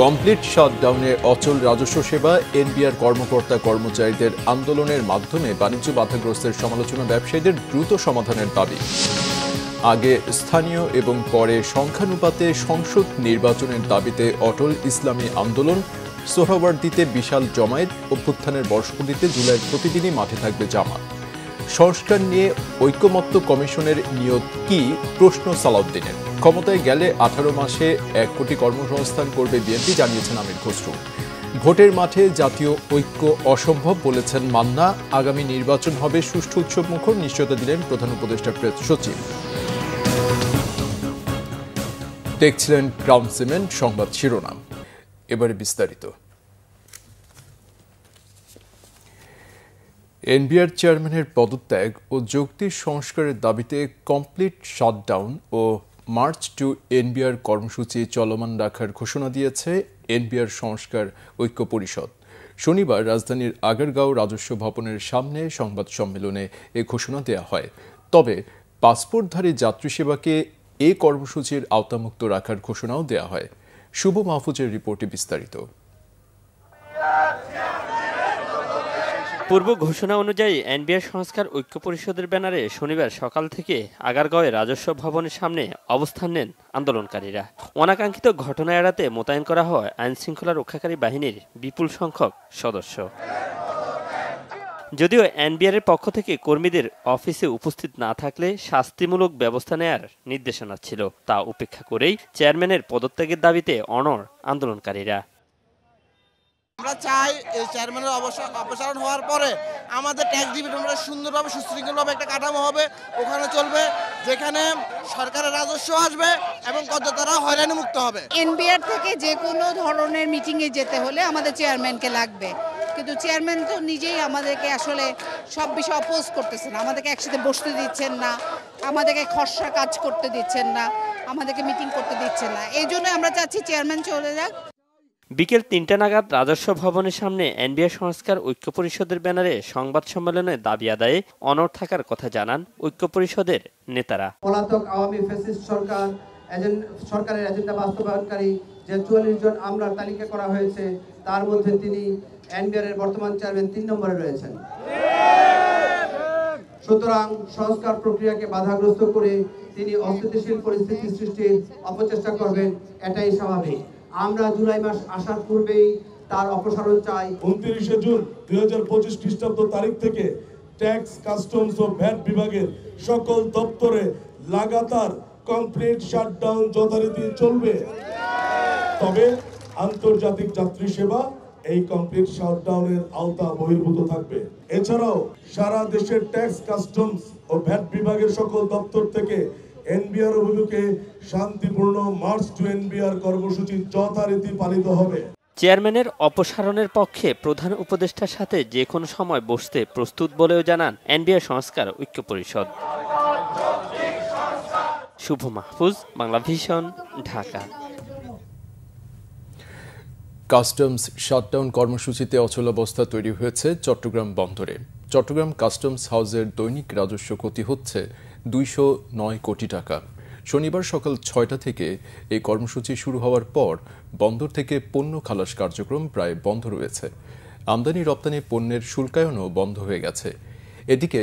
Complete শাটডাউনে অচল রাজস্ব সেবা, এনবিআর কর্মকর্তা কর্মচারীদের আন্দোলনের মাধ্যমে বাণিজ্য বাধাগ্রস্তের সমালোচনা, ব্যবসায়ীদের দ্রুত সমাধানের দাবি। আগে স্থানীয় এবং পরে সংখ্যানুপাতে সংসদ নির্বাচনের দাবিতে অটল ইসলামী আন্দোলন। সোহরাওয়ার্দীতে বিশাল জমায়েত, অভ্যুত্থানের বর্ষপূর্তিতে জুলাইয়ের প্রতিদিনই মাঠে থাকবে জামাত। সংস্কার নিয়ে ঐকমত্য কমিশনের নিয়োগ কি, প্রশ্ন সালাউদ্দিনের। ক্ষমতায় গেলে 18 মাসে 1 কোটি কর্মসংস্থান করবে বিএনপি, জানিয়েছেন আমির খসরু। ভোটের মাঠে জাতীয় ঐক্য অসম্ভব বলেছেন মান্না। আগামী নির্বাচন হবে সুষ্ঠু উৎসবমুখর, নিশ্চয়তা দিলেন প্রধান উপদেষ্টা প্রেস সচিব। দেখছিলেন ক্রাউন সিমেন্ট সংবাদ শিরোনাম, এবারে বিস্তারিত। এনবিআর চেয়ারম্যানের পদত্যাগ ও যৌক্তিক সংস্কারের দাবিতে কমপ্লিট শাটডাউন ও মার্চ টু এনবিআর কর্মসূচি চলমান রাখার ঘোষণা দিয়েছে এনবিআর সংস্কার ঐক্য পরিষদ। শনিবার রাজধানীর আগারগাঁও রাজস্ব ভবনের সামনে সংবাদ সম্মেলনে এ ঘোষণা দেওয়া হয়। তবে পাসপোর্টধারী যাত্রী সেবাকে এ কর্মসূচির আওতামুক্ত রাখার ঘোষণাও দেওয়া হয়। শুভ মাহফুজের রিপোর্টে বিস্তারিত। পূর্ব ঘোষণা অনুযায়ী এনবিআর সংস্কার ঐক্য পরিষদের ব্যানারে শনিবার সকাল থেকে আগারগাঁওয়ে রাজস্ব ভবনের সামনে অবস্থান নেন আন্দোলনকারীরা। অনাকাঙ্ক্ষিত ঘটনা এড়াতে মোতায়েন করা হয় আইন শৃঙ্খলা রক্ষাকারী বাহিনীর বিপুল সংখ্যক সদস্য। যদিও এনবিআরের পক্ষ থেকে কর্মীদের অফিসে উপস্থিত না থাকলে শাস্তিমূলক ব্যবস্থা নেয়ার নির্দেশনা ছিল, তা উপেক্ষা করেই চেয়ারম্যানের পদত্যাগের দাবিতে অনড় আন্দোলনকারীরা। আমরা চাই এই চেয়ারম্যানের অপসারণ হওয়ার পরে আমাদের ট্যাক্স ডিভিশনটা সুন্দরভাবে সুশৃঙ্খলভাবে একটা কাঠামো হবে, ওখানে চলবে যেখানে সরকারের রাজস্ব আসবে এবং করদাতারা হয়রানি মুক্ত হবে। এনবিআর থেকে যে কোনো ধরনের মিটিংয়ে যেতে হলে আমাদের চেয়ারম্যানকে লাগবে, কিন্তু চেয়ারম্যান তো নিজেই আমাদেরকে আসলে সব বিষয় অপোজ করতেছেন, আমাদেরকে একসাথে বসতে দিচ্ছেন না, আমাদেরকে খসড়া কাজ করতে দিচ্ছেন না, আমাদেরকে মিটিং করতে দিচ্ছেন না। এই জন্য আমরা চাচ্ছি চেয়ারম্যান চলে যাক। বিকেল 3টা নাগাদ রাজস্ব ভবনের সামনে এনবিআর সংস্কার ঐক্য পরিষদের ব্যানারে সংবাদ সম্মেলনে দাবি আদায়ে অনড় থাকার কথা জানান ঐক্য পরিষদের নেতারা। পলাতক আওয়ামী ফ্যাসিস্ট সরকারের এজেন্ডা বাস্তবায়নকারী যে 44 জন আমলার তালিকা করা হয়েছে, তার মধ্যে তিনি এনবিআর এর বর্তমান চেয়ারম্যান 3 নম্বরে রয়েছেন। সুতরাং সংস্কার প্রক্রিয়াকে বাধাগ্রস্ত করে তিনি অস্থিতিশীল পরিস্থিতি সৃষ্টির অপচেষ্টা করবেন, এটাই স্বাভাবিক। আমরা জুলাই মাস আসার পূর্বেই তার অপসারণ চাই। 29 জুন 2025 খ্রিস্টাব্দ তারিখ থেকে ট্যাক্স, কাস্টমস ও ভ্যাট বিভাগের সকল দপ্তরে লাগাতার কমপ্লিট শাটডাউন যথারীতি চলবে। তবে আন্তর্জাতিক যাত্রী সেবা এই কমপ্লিট শাটডাউনের আওতা বহির্ভূত থাকবে। এছাড়াও সারা দেশের ট্যাক্স, কাস্টমস ও ভ্যাট বিভাগের সকল দপ্তর থেকে এনবিআর অভিমুখে শান্তিপূর্ণ মার্চ টু এনবিআর কর্মসূচি যথারীতি পালিত হবে। চেয়ারম্যানের অপসারণের পক্ষে প্রধান উপদেষ্টার সাথে যে কোনো সময় বসতে প্রস্তুত বলেও জানান এনবিআর সংস্কার ঐক্য পরিষদ। Shuvo Mahfuz, Bangla vision, Dhaka. Customs shutdown কর্মসূচিতে অচলাবস্থা তৈরি হয়েছে চট্টগ্রাম বন্দরে। চট্টগ্রাম কাস্টমস হাউসের দৈনিক রাজস্ব ক্ষতি হচ্ছে 209 কোটি টাকা। শনিবার সকাল 6টা থেকে এই কর্মসূচি শুরু হওয়ার পর বন্দর থেকে পণ্য খালাস কার্যক্রম প্রায় বন্ধ রয়েছে। আমদানি রপ্তানি পণ্যের শুল্কায়নও বন্ধ হয়ে গেছে। এদিকে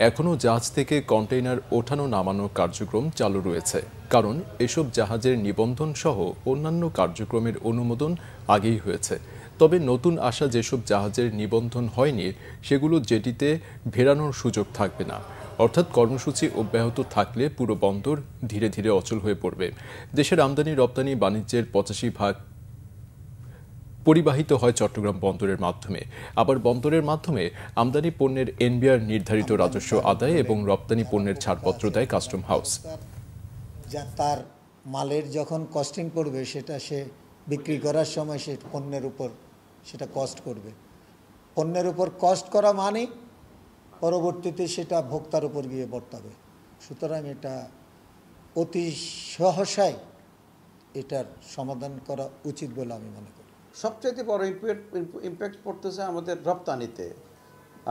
এখনও জাহাজ থেকে কন্টেইনার ওঠানো নামানো কার্যক্রম চালু রয়েছে, কারণ এসব জাহাজের নিবন্ধন সহ অন্যান্য কার্যক্রমের অনুমোদন আগেই হয়েছে। তবে নতুন আসা যেসব জাহাজের নিবন্ধন হয়নি সেগুলো জেটিতে ভেড়ানোর সুযোগ থাকবে না। অর্থাৎ কর্মসূচি অব্যাহত থাকলে পুরো বন্দর ধীরে ধীরে অচল হয়ে পড়বে। দেশের আমদানি রপ্তানি বাণিজ্যের 85% পরিবাহিত হয় চট্টগ্রাম বন্দরের মাধ্যমে। আবার বন্দরের মাধ্যমে আমদানি পণ্যের এনবিআর নির্ধারিত রাজস্ব আদায় এবং রপ্তানি পণ্যের ছাড়পত্র দেয় কাস্টম হাউস। যা তার মালের যখন কস্টিং পড়বে, সেটা সে বিক্রি করার সময় সে পণ্যের উপর সেটা কস্ট করবে। পণ্যের উপর কস্ট করা মানে পরবর্তীতে সেটা ভোক্তার উপর গিয়ে বর্তাবে। সুতরাং এটা অতি সহসাই এটার সমাধান করা উচিত বলে আমি মনে করি। সবচেয়ে বড় ইম্প্যাক্ট পড়তেছে আমাদের রপ্তানিতে।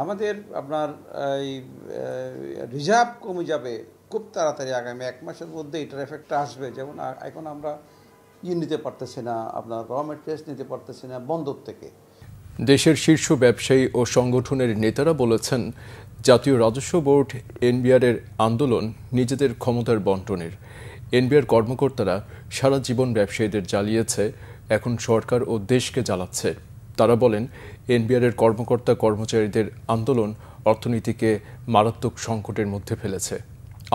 আমাদের আপনার এই রিজার্ভ কমে যাবে খুব তাড়াতাড়ি, আগামী 1 মাসের মধ্যে এটার এফেক্টটা আসবে। যেমন এখন আমরা নিতে পারতেছে না, আপনার র মেটেরিয়ালস নিতে পারতেছে না বন্দর থেকে। দেশের শীর্ষ ব্যবসায়ী ও সংগঠনের নেতারা বলেছেন, জাতীয় রাজস্ব বোর্ড এনবিআর-এর আন্দোলন নিজেদের ক্ষমতার বন্টনের। এনবিআর কর্মকর্তারা সারা জীবন ব্যবসায়ীদের জ্বালিয়েছে, এখন সরকার ও দেশকে জ্বালাচ্ছে। তারা বলেন, এনবিআর-এর কর্মকর্তা কর্মচারীদের আন্দোলন অর্থনীতিকে মারাত্মক সংকটের মধ্যে ফেলেছে।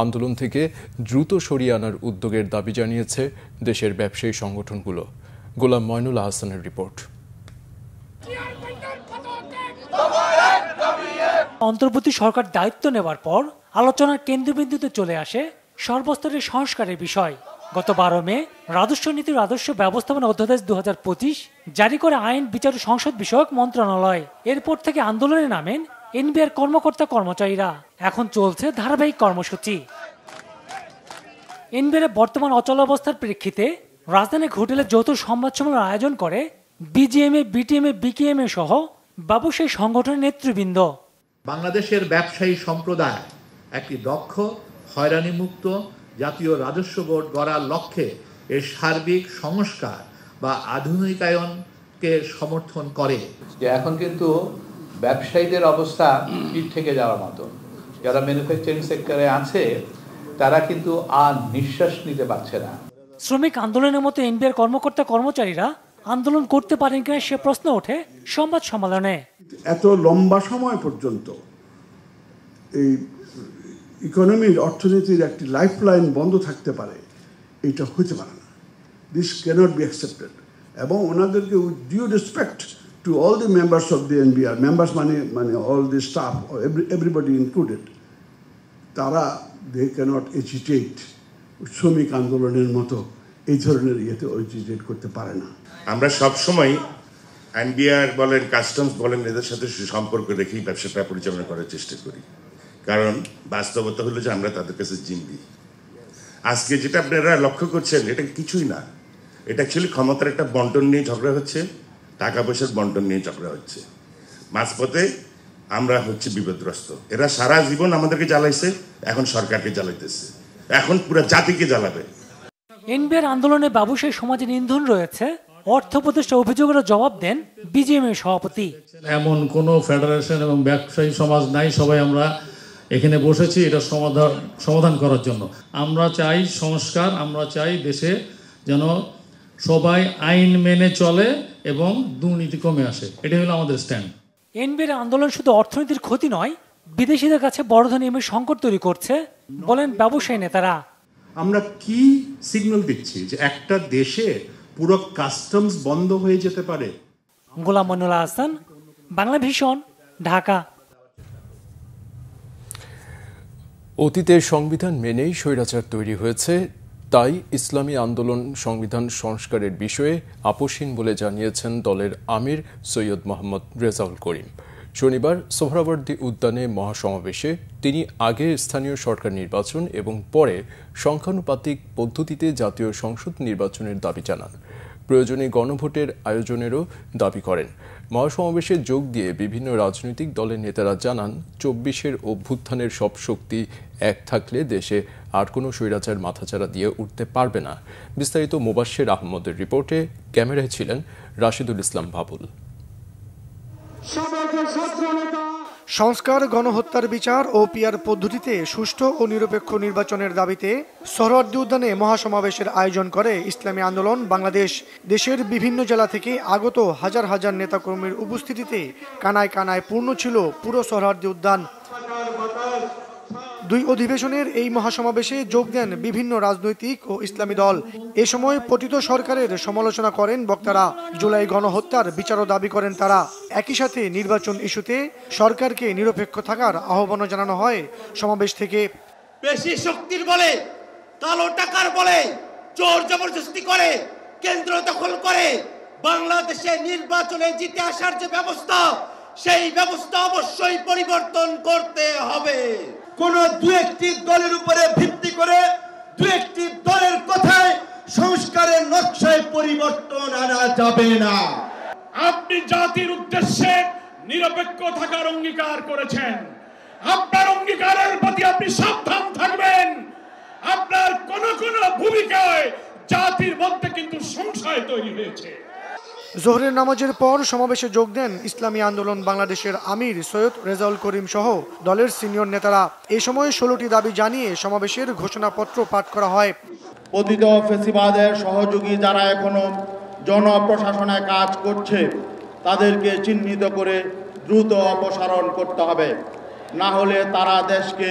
আন্দোলন থেকে দ্রুত সরিয়ে আনার উদ্যোগের দাবি জানিয়েছে দেশের ব্যবসায়ী সংগঠনগুলো। গোলাম ময়নুল আহসানের রিপোর্ট। অন্তর্বর্তী সরকার দায়িত্ব নেওয়ার পর আলোচনার কেন্দ্রবিন্দুতে চলে আসে সর্বস্তরের সংস্কারের বিষয়। গত 12 মে রাজস্ব নীতির আদর্শ ব্যবস্থাপনা অধ্যাদেশ 2025 জারি করে আইন, বিচার ও সংসদ বিষয়ক মন্ত্রণালয়। এরপর থেকে আন্দোলনে নামেন এনবিআর কর্মকর্তা কর্মচারীরা। এখন চলছে ধারাবাহিক কর্মসূচি। এনবিআর বর্তমান অচলাবস্থার প্রেক্ষিতে রাজধানীর হোটেলে যৌথ সংবাদ সম্মেলন আয়োজন করে বিজিএমএ, বিটিএমএ, বিকেএমএ সহ ব্যবসায়ী সংগঠনের নেতৃবৃন্দ। বাংলাদেশের ব্যবসায়ী সম্প্রদায় একটি দক্ষ, হয়রানিমুক্ত জাতীয় রাজস্ব বোর্ড গড়ার লক্ষ্যে এর সার্বিক সংস্কার বা আধুনিকায়নকে সমর্থন করে। যে এখন কিন্তু ব্যবসায়ীদের অবস্থা পিঠ থেকে যাওয়ার মতো। যারা ম্যানুফ্যাকচারিং সেক্টরে আছে তারা কিন্তু আর নিঃশ্বাস নিতে পারছে না। শ্রমিক আন্দোলনের মতো এনবিআর কর্মকর্তা কর্মচারীরা আন্দোলন করতে পারেন কিনা সে প্রশ্ন ওঠে সংবাদ সম্মেলনে। এত লম্বা সময় পর্যন্ত এই ইকোনমির, অর্থনীতির একটি লাইফলাইন বন্ধ থাকতে পারে, এটা হতে পারে না। This cannot be accepted. এবং ওনাদেরকে with due respect to all the members of the NBR, members মানে all the staff, everybody included, তারা দে ক্যানট এজিটেট। শ্রমিক আন্দোলনের মতো এই ধরনের ইয়েতে এজিটেট করতে পারে না। আমরা সবসময় এনবিআর বলেন, কাস্টমস বলেন, এদের সাথে সুসম্পর্ক রেখেই ব্যবসাটা পরিচালনা করার চেষ্টা করি। কারণ বাস্তবতা হলো যে আমরা তাদের কাছে জিম্মি। আজকে যেটা আপনারা লক্ষ্য করছেন এটা কিছুই না, এটা অ্যাকচুয়ালি ক্ষমতার একটা বন্টন নিয়ে ঝগড়া হচ্ছে, টাকা পয়সার বন্টন নিয়ে ঝগড়া হচ্ছে। মাঝপথে আমরা হচ্ছে বিপদগ্রস্ত। এরা সারা জীবন আমাদেরকে জ্বালাইছে, এখন সরকারকে জ্বালাইতেছে, এখন পুরো জাতিকে জ্বালাবে। এনবিআর আন্দোলনে ব্যবসায়ী সমাজের ইন্ধন রয়েছে, অর্থ উপদেষ্টা অভিযোগের জবাব দেন বিজিএমএ সভাপতি। এমন কোনো ফেডারেশন এবং ব্যবসায়ী সমাজ নাই, সবাই আমরা এখানে বসেছি এটা সমাধান করার জন্য। আমরা চাই সংস্কার, আমরা চাই দেশে যেন সবাই আইন মেনে চলে এবং দুর্নীতি কমে আসে। এটাই হলো আমাদের স্ট্যান্ড। এনবিআর আন্দোলন শুধু অর্থনীতির ক্ষতি নয়, বিদেশিদের কাছে বড় ধরনের সংকট তৈরি করছে বলেন ব্যবসায়ী নেতারা। আমরা কি সিগন্যাল দিচ্ছি যে একটা দেশে পুরো কাস্টমস বন্ধ হয়ে যেতে পারে? গোলাম মইনুল আহসান, বাংলা ভিশন, ঢাকা। অতীতে সংবিধান মেনেই স্বৈরাচার তৈরি হয়েছে, তাই ইসলামী আন্দোলন সংবিধান সংস্কারের বিষয়ে আপোষহীন বলে জানিয়েছেন দলের আমির সৈয়দ মোহাম্মদ রেজাউল করিম। শনিবার সোহরাওয়ার্দী উদ্যানে মহাসমাবেশে তিনি আগে স্থানীয় সরকার নির্বাচন এবং পরে সংখ্যানুপাতিক পদ্ধতিতে জাতীয় সংসদ নির্বাচনের দাবি জানান। প্রয়োজনে গণভোটের আয়োজনেরও দাবি করেন। মহাসমাবেশে যোগ দিয়ে বিভিন্ন রাজনৈতিক দলের নেতারা জানান, 24-এর অভ্যুত্থানের সব শক্তি এক থাকলে দেশে আর কোনো স্বৈরাচার মাথাচাড়া দিয়ে উঠতে পারবে না। বিস্তারিত মোবাশ্বের আহমদের রিপোর্টে, ক্যামেরায় ছিলেন রাশিদুল ইসলাম বাবুল। সংস্কার, গণহত্যার বিচার ও পিআর পদ্ধতিতে সুষ্ঠু ও নিরপেক্ষ নির্বাচনের দাবিতে সোহরাওয়ার্দী উদ্যানে মহাসমাবেশের আয়োজন করে ইসলামী আন্দোলন বাংলাদেশ। দেশের বিভিন্ন জেলা থেকে আগত হাজার হাজার নেতাকর্মীর উপস্থিতিতে কানায় কানায় পূর্ণ ছিল পুরো সোহরাওয়ার্দী উদ্যান। দুই অধিবেশনের এই মহাসমাবেশে যোগ দেন বিভিন্ন রাজনৈতিক ও ইসলামী দল। এ সময় পতিত সরকারের সমালোচনা করেন বক্তারা। জুলাই গণহত্যার বিচারও দাবি করেন তারা। একই সাথে নির্বাচন ইস্যুতে সরকারকে নিরপেক্ষ থাকার আহ্বানও জানানো হয় সমাবেশ থেকে। বেশি শক্তির বলে, কালো টাকার বলে, জোর জবরদস্তি করে, কেন্দ্র দখল করে বাংলাদেশে নির্বাচনে জিতে আসার যে ব্যবস্থা, সেই ব্যবস্থা অবশ্যই পরিবর্তন করতে হবে। কোন দু একটি দলের উপরে ভিত্তি করে দু একটি দলের কথায় সংস্কারের নকশায় পরিবর্তন আনা যাবে না। আপনি জাতির উদ্দেশ্যে নিরপেক্ষ থাকার অঙ্গীকার করেছেন, আপনার অঙ্গীকারের প্রতি আপনি সাবধান থাকবেন। আপনার কোন কোন ভূমিকায় জাতির মধ্যে কিন্তু সংশয় তৈরি হয়েছে। জোহরের নামাজের পর সমাবেশে যোগ দেন ইসলামী আন্দোলন বাংলাদেশের আমির সৈয়দ রেজাউল করিম সহ দলের সিনিয়র নেতারা। এ সময় 16টি দাবি জানিয়ে সমাবেশের ঘোষণাপত্র পাঠ করা হয়। পতিত ফ্যাসিবাদের সহযোগী যারা এখনো জনপ্রশাসনে কাজ করছে তাদেরকে চিহ্নিত করে দ্রুত অপসারণ করতে হবে, না হলে তারা দেশকে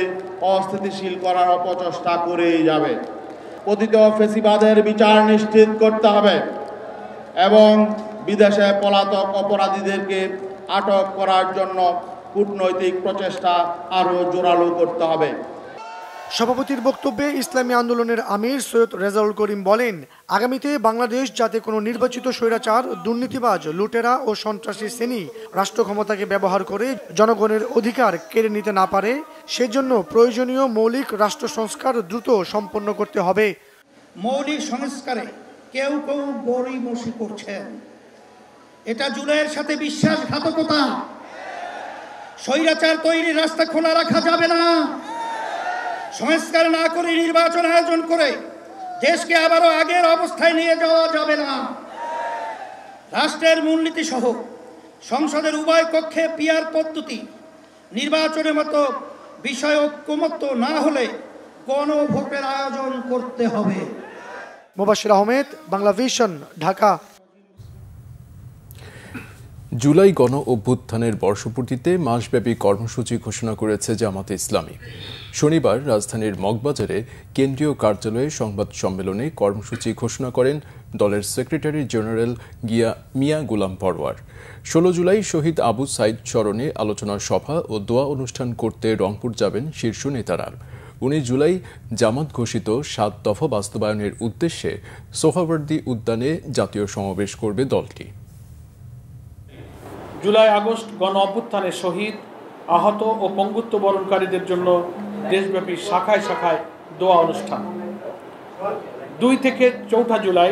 অস্থিতিশীল করার অপচেষ্টা করেই যাবে। পতিত ফ্যাসিবাদের বিচার নিশ্চিত করতে হবে এবং বিদেশে পলাতক অপরাধীদেরকে আটক করার জন্য কূটনৈতিক প্রচেষ্টা আরও জোরালো করতে হবে। সভাপতির বক্তব্যে ইসলামী আন্দোলনের আমির সৈয়দ রেজাউল করিম বলেন, আগামীতে বাংলাদেশ যাতে কোনো নির্বাচিত স্বৈরাচার, দুর্নীতিবাজ, লুটেরা ও সন্ত্রাসী শ্রেণী রাষ্ট্র ক্ষমতাকে ব্যবহার করে জনগণের অধিকার কেড়ে নিতে না পারে, সেজন্য প্রয়োজনীয় মৌলিক রাষ্ট্র সংস্কার দ্রুত সম্পন্ন করতে হবে। মৌলিক সংস্কারে কেউ কেউ গড়িমসি করছেন, এটা জুলাইয়ের সাথে বিশ্বাসঘাতকতা। স্বৈরাচার তৈরির রাস্তা খোলা রাখা যাবে না। সংস্কার না করে নির্বাচন আয়োজন করে দেশকে আবারও আগের অবস্থায় নিয়ে যাওয়া যাবে না। রাষ্ট্রের মূলনীতি সহ সংসদের উভয় কক্ষে পিআর পদ্ধতি নির্বাচনের মতো বিষয় ঐকমত্য না হলে গণভোটের আয়োজন করতে হবে। মোবাশ্বের আহমেদ, বাংলা ভিশন, ঢাকা। জুলাই গণ অভ্যুত্থানের বর্ষপূর্তিতে মাসব্যাপী কর্মসূচি ঘোষণা করেছে জামাতে ইসলামী। শনিবার রাজধানীর মগবাজারে কেন্দ্রীয় কার্যালয়ে সংবাদ সম্মেলনে কর্মসূচি ঘোষণা করেন দলের সেক্রেটারি জেনারেল মিয়া গোলাম পরওয়ার। 16 জুলাই শহীদ আবু সাইদ স্মরণে আলোচনা সভা ও দোয়া অনুষ্ঠান করতে রংপুর যাবেন শীর্ষ নেতারা। 19 জুলাই জামাত ঘোষিত 7 দফা বাস্তবায়নের উদ্দেশ্যে সোহরাওয়ার্দী উদ্যানে জাতীয় সমাবেশ করবে দলটি। জুলাই আগস্ট গণ অভ্যুত্থানে শহীদ, আহত ও পঙ্গুত্ব বরণকারীদের জন্য দেশব্যাপী শাখায় শাখায় দোয়া অনুষ্ঠান। 2 থেকে 4 জুলাই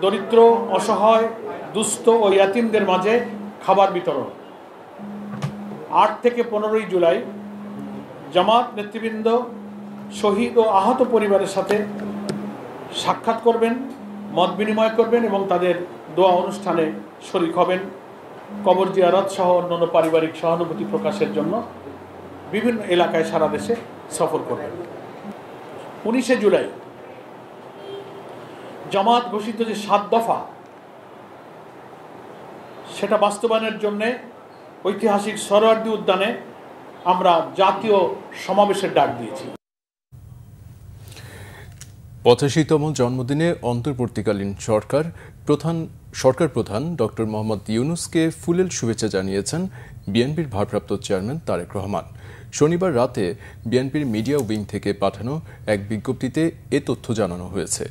দরিদ্র, অসহায়, দুস্থ ও ইয়াতিমদের মাঝে খাবার বিতরণ। 8 থেকে 15 জুলাই জামাত নেতৃবৃন্দ শহীদ ও আহত পরিবারের সাথে সাক্ষাৎ করবেন, মত বিনিময় করবেন এবং তাদের দোয়া অনুষ্ঠানে শরীক হবেন। কবর জিয়ারত সহ অন্যান্য পারিবারিক সহানুভূতি প্রকাশের জন্য বিভিন্ন এলাকায় সারা দেশে সফর করবেন। 19 জুলাই জামাত ঘোষিত যে 7 দফা, সেটা বাস্তবায়নের জন্য ঐতিহাসিক সোহরাওয়ার্দী উদ্যানে আমরা জাতীয় সমাবেশের ডাক দিয়েছি। 85তম জন্মদিনে অন্তর্বর্তীকালীন সরকার প্রধান ডক্টর মোহাম্মদ ইউনূসকে ফুলেল শুভেচ্ছা জানিয়েছেন বিএনপির ভারপ্রাপ্ত চেয়ারম্যান তারেক রহমান। শনিবার রাতে বিএনপির মিডিয়া উইং থেকে পাঠানো এক বিজ্ঞপ্তিতে এ তথ্য জানানো হয়েছে।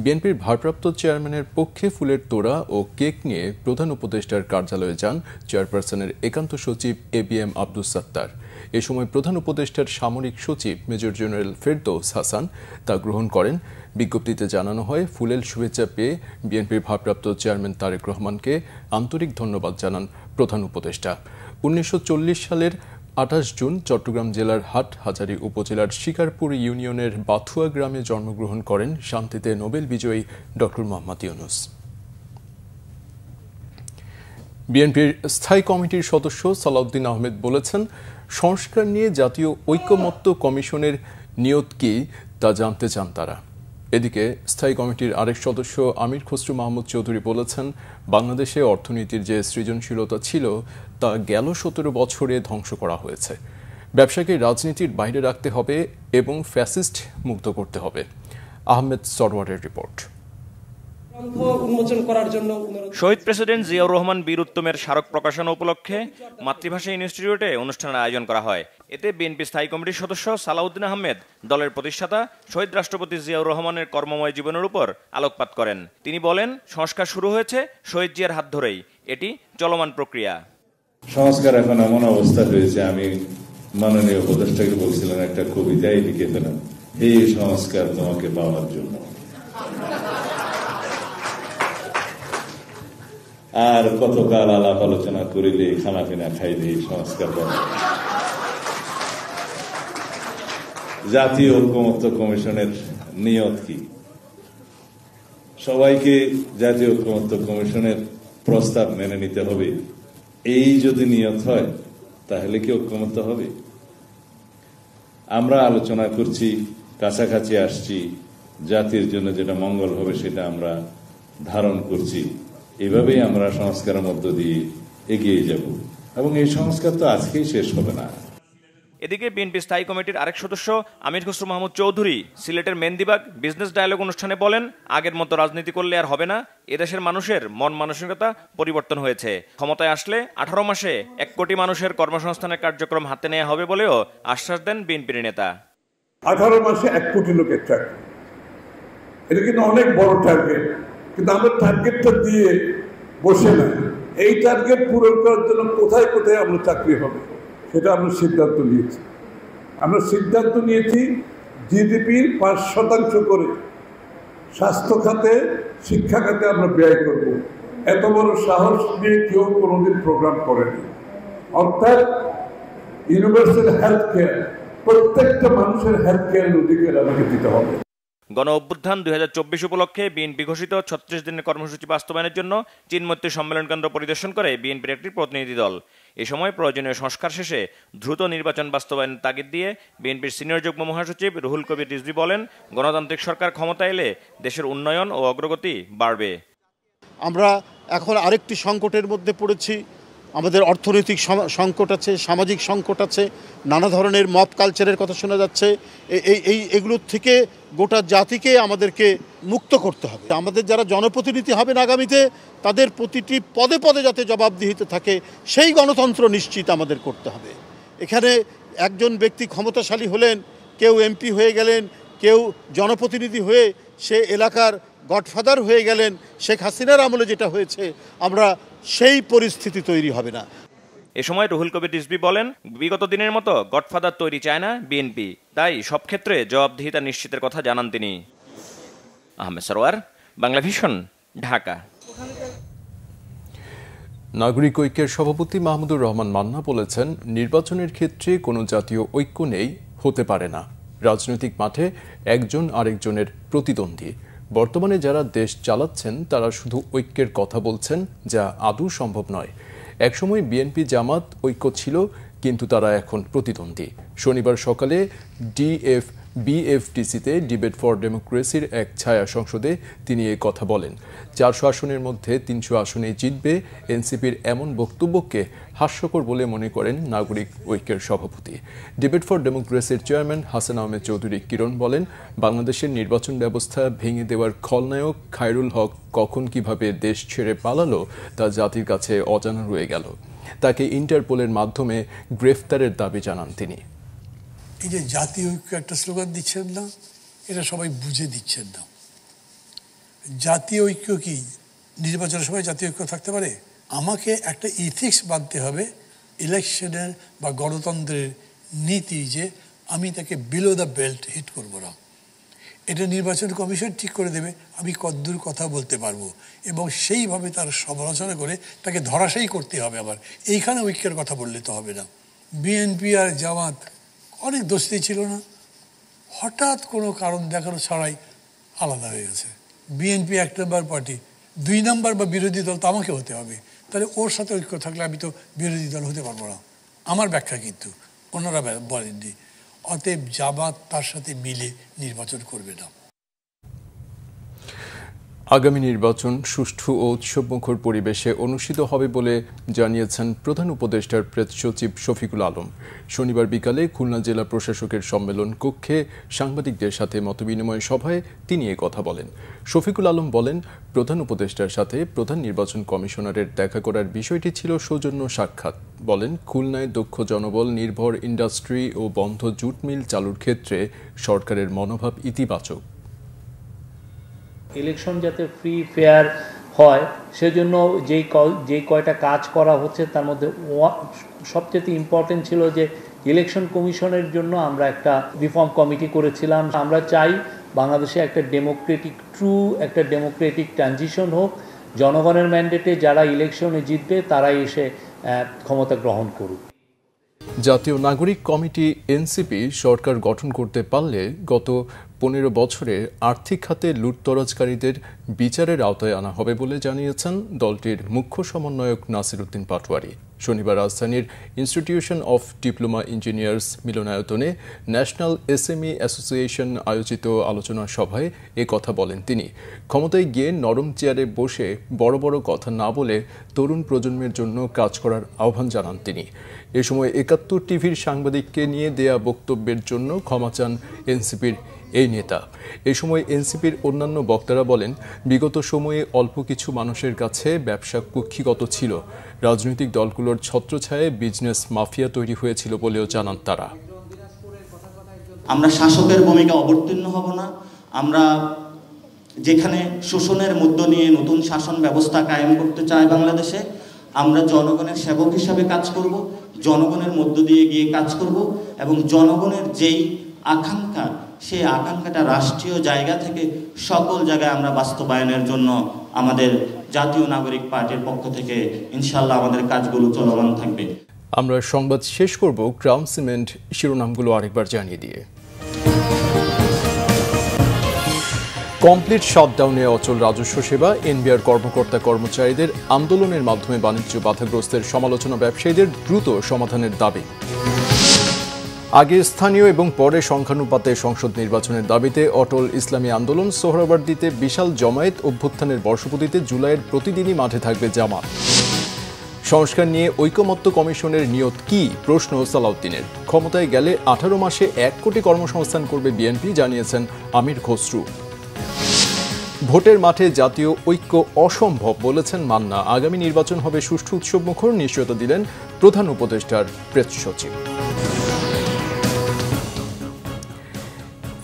বিএনপির ভারপ্রাপ্ত চেয়ারম্যানের পক্ষে ফুলের তোড়া ও কেক নিয়ে প্রধান উপদেষ্টার কার্যালয়ে যান চেয়ারপারসনের একান্ত সচিব ABM আব্দুস সাত্তার। এ সময় প্রধান উপদেষ্টার সামরিক সচিব মেজর জেনারেল ফেরদৌস হাসান তা গ্রহণ করেন। বিজ্ঞপ্তিতে জানানো হয়, ফুলেল শুভেচ্ছা পেয়ে বিএনপির ভারপ্রাপ্ত চেয়ারম্যান তারেক রহমানকে আন্তরিক ধন্যবাদ জানান প্রধান উপদেষ্টা। 1940 সালের 28 জুন চট্টগ্রাম জেলার হাটহাজারী উপজেলার শিকারপুর ইউনিয়নের বাথুয়া গ্রামে জন্মগ্রহণ করেন শান্তিতে নোবেল বিজয়ী ডক্টর মোহাম্মদ ইউনূস। বিএনপির স্থায়ী কমিটির সদস্য সালাউদ্দিন আহমেদ বলেছেন, সংস্কার নিয়ে জাতীয় ঐকমত্য কমিশনের নিয়ত কি তা জানতে চান তারা। এদিকে স্থায়ী কমিটির আরেক সদস্য আমির খসরু মাহমুদ চৌধুরী বলেছেন, বাংলাদেশে অর্থনীতির যে সৃজনশীলতা ছিল তা গেল 17 বছরে ধ্বংস করা হয়েছে। ব্যবসাকে রাজনীতির বাইরে রাখতে হবে এবং ফ্যাসিস্ট মুক্ত করতে হবে। আহমেদ সরওয়ারের রিপোর্ট। শহীদ প্রেসিডেন্ট জিয়াউর রহমান বীর উত্তমের স্মারক প্রকাশনা উপলক্ষে মাতৃভাষা ইনস্টিটিউটে অনুষ্ঠানের আয়োজন করা হয়। এতে বিএনপি স্থায়ী কমিটির সদস্য সালাউদ্দিন আহমেদ দলের প্রতিষ্ঠাতা শহীদ রাষ্ট্রপতি জিয়াউর রহমানের কর্মময় জীবনের উপর আলোকপাত করেন। তিনি বলেন, সংস্কার শুরু হয়েছে শহীদ জিয়ার হাত ধরেই, এটি চলমান প্রক্রিয়া। সংস্কার এখন এমন অবস্থা হয়েছে, আমি মাননীয় উপদেষ্টাকে বলছিলাম একটা কবিতাই লিখে ফেলাম, এই সংস্কার তোমাকে পাওয়ার জন্য। আর কতকাল আলাপ আলোচনা করিলে, খানা পিনা খাইলে সংস্কার পাবে। জাতীয় ঐকমত্য কমিশনের নিয়ত কি? সবাইকে জাতীয় ঐকমত্য কমিশনের প্রস্তাব মেনে নিতে হবে, এই যদি নিয়ত হয় তাহলে কি ঐকমত্য হবে? আমরা আলোচনা করছি, কাছাকাছি আসছি, জাতির জন্য যেটা মঙ্গল হবে সেটা আমরা ধারণ করছি। এভাবেই আমরা সংস্কারের মধ্য দিয়ে এগিয়ে যাব এবং এই সংস্কার তো আজকেই শেষ হবে না। এদিকে বিএনপি স্থায়ী কমিটির আরেক সদস্য আমির খসরু মাহমুদ চৌধুরী সিলেটের মেন্দিবাগ বিজনেস ডায়ালগ অনুষ্ঠানে বলেন, আগের মতো রাজনীতি করলে আর হবে না, এদেশের মানুষের মন মানসিকতা পরিবর্তন হয়েছে। ক্ষমতায় আসলে 18 মাসে 1 কোটি মানুষের কর্মসংস্থানের কার্যক্রম হাতে নেওয়া হবে বলেও আশ্বাস দেন বিএনপির নেতা। 18 মাসে 1 কোটি লোকের চাকরি, এটা কিন্তু অনেক বড় টার্গেট, কিন্তু আমরা টার্গেটটা দিয়ে বসে না, এই টার্গেট পূরণ করার জন্য কোথায় কোথায় আমরা চাকরি হবে সেটা আমরা সিদ্ধান্ত নিয়েছি। আমরা সিদ্ধান্ত নিয়েছি জিডিপির 5% করে স্বাস্থ্য খাতে, শিক্ষা খাতে আমরা ব্যয় করব। এত বড় সাহস নিয়ে কেউ কোনোদিন প্রোগ্রাম করেনি। অর্থাৎ ইউনিভার্সাল হেলথ কেয়ার, প্রত্যেকটা মানুষের হেলথ কেয়ারের অধিকার আমাকে দিতে হবে। গণ অভ্যুত্থান 2024 উপলক্ষে বিএনপি ঘোষিত 36 দিনের কর্মসূচি বাস্তবায়নের জন্য চীনমৈত্রী সম্মেলন কেন্দ্র পরিদর্শন করে বিএনপির একটি প্রতিনিধি দল। এ সময় প্রয়োজনীয় সংস্কার শেষে দ্রুত নির্বাচন বাস্তবায়নের তাগিদ দিয়ে বিএনপির সিনিয়র যুগ্ম মহাসচিব রুহুল কবির রিজভী বলেন, গণতান্ত্রিক সরকার ক্ষমতা এলে দেশের উন্নয়ন ও অগ্রগতি বাড়বে। আমরা এখন আরেকটি সংকটের মধ্যে পড়েছি। আমাদের অর্থনৈতিক সংকট আছে, সামাজিক সংকট আছে, নানা ধরনের মব কালচারের কথা শোনা যাচ্ছে। এগুলোর থেকে গোটা জাতিকে আমাদেরকে মুক্ত করতে হবে। আমাদের যারা জনপ্রতিনিধি হবেন আগামীতে, তাদের প্রতিটি পদে পদে যাতে জবাবদিহিতে থাকে, সেই গণতন্ত্র নিশ্চিত আমাদের করতে হবে। এখানে একজন ব্যক্তি ক্ষমতাশালী হলেন, কেউ এমপি হয়ে গেলেন, কেউ জনপ্রতিনিধি হয়ে সে এলাকার গডফাদার হয়ে গেলেন, শেখ হাসিনার আমলে যেটা হয়েছে, আমরা সেই পরিস্থিতি তৈরি হবে না। এ সময় রুহুল কবির রিজভী বলেন, বিগত দিনের মতো গডফাদার তৈরি চায় না বিএনপি, তাই সব ক্ষেত্রে জবাবদিহিতা নিশ্চিতের কথা জানান তিনি। আহমেদ সরওয়ার, বাংলা ভিশন, ঢাকা। নাগরিক ঐক্যের সভাপতি মাহমুদুর রহমান মান্না বলেছেন, নির্বাচনের ক্ষেত্রে কোনো জাতীয় ঐক্য নেই, হতে পারে না। রাজনৈতিক মাঠে একজন আরেকজনের প্রতিদ্বন্দ্বী। বর্তমানে যারা দেশ চালাচ্ছেন তারা শুধু ঐক্যের কথা বলছেন, যা আদৌ সম্ভব নয়। একসময় বিএনপি জামাত ঐক্য ছিল, কিন্তু তারা এখন প্রতিদ্বন্দ্বী। শনিবার সকালে বিএফটিসিতে ডিবেট ফর ডেমোক্রেসির এক ছায়া সংসদে তিনি এই কথা বলেন। 400 আসনের মধ্যে 300 আসনেই জিতবে এনসিপির এমন বক্তব্যকে হাস্যকর বলে মনে করেন নাগরিক ঐক্যের সভাপতি। ডিবেট ফর ডেমোক্রেসির চেয়ারম্যান হাসান আহমেদ চৌধুরী কিরণ বলেন, বাংলাদেশের নির্বাচন ব্যবস্থা ভেঙে দেওয়ার খলনায়ক খায়রুল হক কখন কিভাবে দেশ ছেড়ে পালালো তা জাতির কাছে অজানা রয়ে গেল। তাকে ইন্টারপোলের মাধ্যমে গ্রেফতারের দাবি জানান তিনি। এই যে জাতীয় ঐক্য একটা স্লোগান দিচ্ছেন না, এটা সবাই বুঝে দিচ্ছেন না। জাতীয় ঐক্য কি নির্বাচনের সময় জাতীয় ঐক্য থাকতে পারে? আমাকে একটা ইথিক্স বাঁধতে হবে ইলেকশনের বা গণতন্ত্রের নীতি, যে আমি তাকে বিলো দ্য বেল্ট হিট করবো না। এটা নির্বাচন কমিশন ঠিক করে দেবে আমি কতদূর কথা বলতে পারবো, এবং সেইভাবে তার সমালোচনা করে তাকে ধরাশায়ী করতে হবে। আবার এইখানে ঐক্যের কথা বললে তো হবে না। বিএনপি আর জামাত অনেক দোস্তি ছিল না, হঠাৎ কোনো কারণ দেখানো ছাড়াই আলাদা হয়ে গেছে। বিএনপি 1 নম্বর পার্টি, 2 নম্বর বা বিরোধী দল তো আমাকে হতে হবে, তাহলে ওর সাথে ঐক্য থাকলে আমি তো বিরোধী দল হতে পারবো না। আমার ব্যাখ্যা, কিন্তু অন্যরা বলেননি। অতএব জামাত তার সাথে মিলে নির্বাচন করবে না। আগামী নির্বাচন সুষ্ঠু ও উৎসবমুখর পরিবেশে অনুষ্ঠিত হবে বলে জানিয়েছেন প্রধান উপদেষ্টার প্রেস সচিব শফিকুল আলম। শনিবার বিকালে খুলনা জেলা প্রশাসকের সম্মেলন কক্ষে সাংবাদিকদের সাথে মতবিনিময় সভায় তিনি এ কথা বলেন। শফিকুল আলম বলেন, প্রধান উপদেষ্টার সাথে প্রধান নির্বাচন কমিশনারের দেখা করার বিষয়টি ছিল সৌজন্য সাক্ষাৎ। বলেন, খুলনায় দক্ষ জনবল নির্ভর ইন্ডাস্ট্রি ও বন্ধ জুট মিল চালুর ক্ষেত্রে সরকারের মনোভাব ইতিবাচক। ইলেকশন যাতে ফ্রি ফেয়ার হয় সেজন্য যেই কয়টা কাজ করা হচ্ছে তার মধ্যে সবচেয়ে ইম্পর্টেন্ট ছিল যে ইলেকশন কমিশনের জন্য আমরা একটা রিফর্ম কমিটি করেছিলাম। আমরা চাই বাংলাদেশে একটা ডেমোক্রেটিক ট্রানজিশন হোক, জনগণের ম্যান্ডেটে যারা ইলেকশনে জিতবে তারাই এসে ক্ষমতা গ্রহণ করুক। জাতীয় নাগরিক কমিটি এনসিপি সরকার গঠন করতে পারলে গত 15 বছরে আর্থিক খাতে লুটতরাজকারীদের বিচারের আওতায় আনা হবে বলে জানিয়েছেন দলটির মুখ্য সমন্বয়ক নাসির উদ্দিন পাটোয়ারি। শনিবার রাজধানীর ইনস্টিটিউশন অফ ডিপ্লোমা ইঞ্জিনিয়ার্স মিলনায়তনে ন্যাশনাল এসএমই অ্যাসোসিয়েশন আয়োজিত আলোচনা সভায় এ কথা বলেন তিনি। ক্ষমতায় গিয়ে নরম চেয়ারে বসে বড় বড় কথা না বলে তরুণ প্রজন্মের জন্য কাজ করার আহ্বান জানান তিনি। এ সময় ৭১ টিভির সাংবাদিককে নিয়ে দেয়া বক্তব্যের জন্য ক্ষমা চান এনসিপির এই নেতা। এ সময় এনসিপির অন্যান্য বক্তারা বলেন, বিগত সময়ে অল্প কিছু মানুষের কাছে ব্যবসা কুক্ষিগত ছিল, রাজনৈতিক দলগুলোর ছত্রছায়ায় বিজনেস মাফিয়া তৈরি হয়েছিল বলেও জানান তারা। আমরা শাসকের ভূমিকা অবতীর্ণ হব না। আমরা যেখানে শোষণের মধ্য নিয়ে নতুন শাসন ব্যবস্থা কায়েম করতে চাই বাংলাদেশে, আমরা জনগণের সেবক হিসাবে কাজ করব, জনগণের মধ্য দিয়ে গিয়ে কাজ করব এবং জনগণের যেই আকাঙ্ক্ষা, সেই আকাঙ্ক্ষাটা রাষ্ট্রীয় জায়গা থেকে সকল জায়গায় আমরা বাস্তবায়নের জন্য আমাদের জাতীয় নাগরিক পার্টির পক্ষ থেকে ইনশাআল্লাহ আমাদের কাজগুলো চলমান থাকবে। আমরা সংবাদ শেষ করব ক্রাউন সিমেন্ট শিরোনামগুলো আরেকবার জানিয়ে দিয়ে। কমপ্লিট শাটডাউনে অচল রাজস্ব সেবা, এনবিআর কর্মকর্তা কর্মচারীদের আন্দোলনের মাধ্যমে বাণিজ্য বাধাগ্রস্তের সমালোচনা, ব্যবসায়ীদের দ্রুত সমাধানের দাবি। আগে স্থানীয় এবং পরে সংখ্যানুপাতে সংসদ নির্বাচনের দাবিতে অটল ইসলামী আন্দোলন, সোহরাওয়ার্দীতে বিশাল জমায়েত, অভ্যুত্থানের বর্ষপূর্তিতে জুলাইয়ের প্রতিদিনই মাঠে থাকবে জামাত। সংস্কার নিয়ে ঐকমত্য কমিশনের নিয়ত কি, প্রশ্ন সালাউদ্দিনের। ক্ষমতায় গেলে 18 মাসে 1 কোটি কর্মসংস্থান করবে বিএনপি, জানিয়েছেন আমির খসরু। ভোটের মাঠে জাতীয় ঐক্য অসম্ভব বলেছেন মান্না। আগামী নির্বাচন হবে সুষ্ঠু উৎসবমুখর, নিশ্চয়তা দিলেন প্রধান উপদেষ্টার প্রেস সচিব।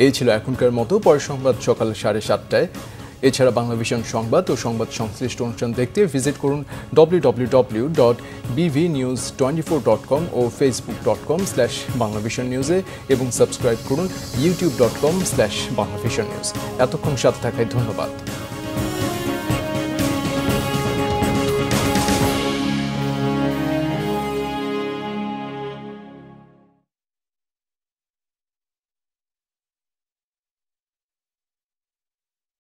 এই ছিল এখনকার মতো। পরের সংবাদ সকাল 7:30টায়। এছাড়া বাংলাভিশন সংবাদ ও সংবাদ সংশ্লিষ্ট অনুষ্ঠান দেখতে ভিজিট করুন www.bvnews24.com ও facebook.com/banglavisionnews-এ এবং সাবস্ক্রাইব করুন youtube.com/banglavisionnews। এতক্ষণ সাথে থাকায় ধন্যবাদ।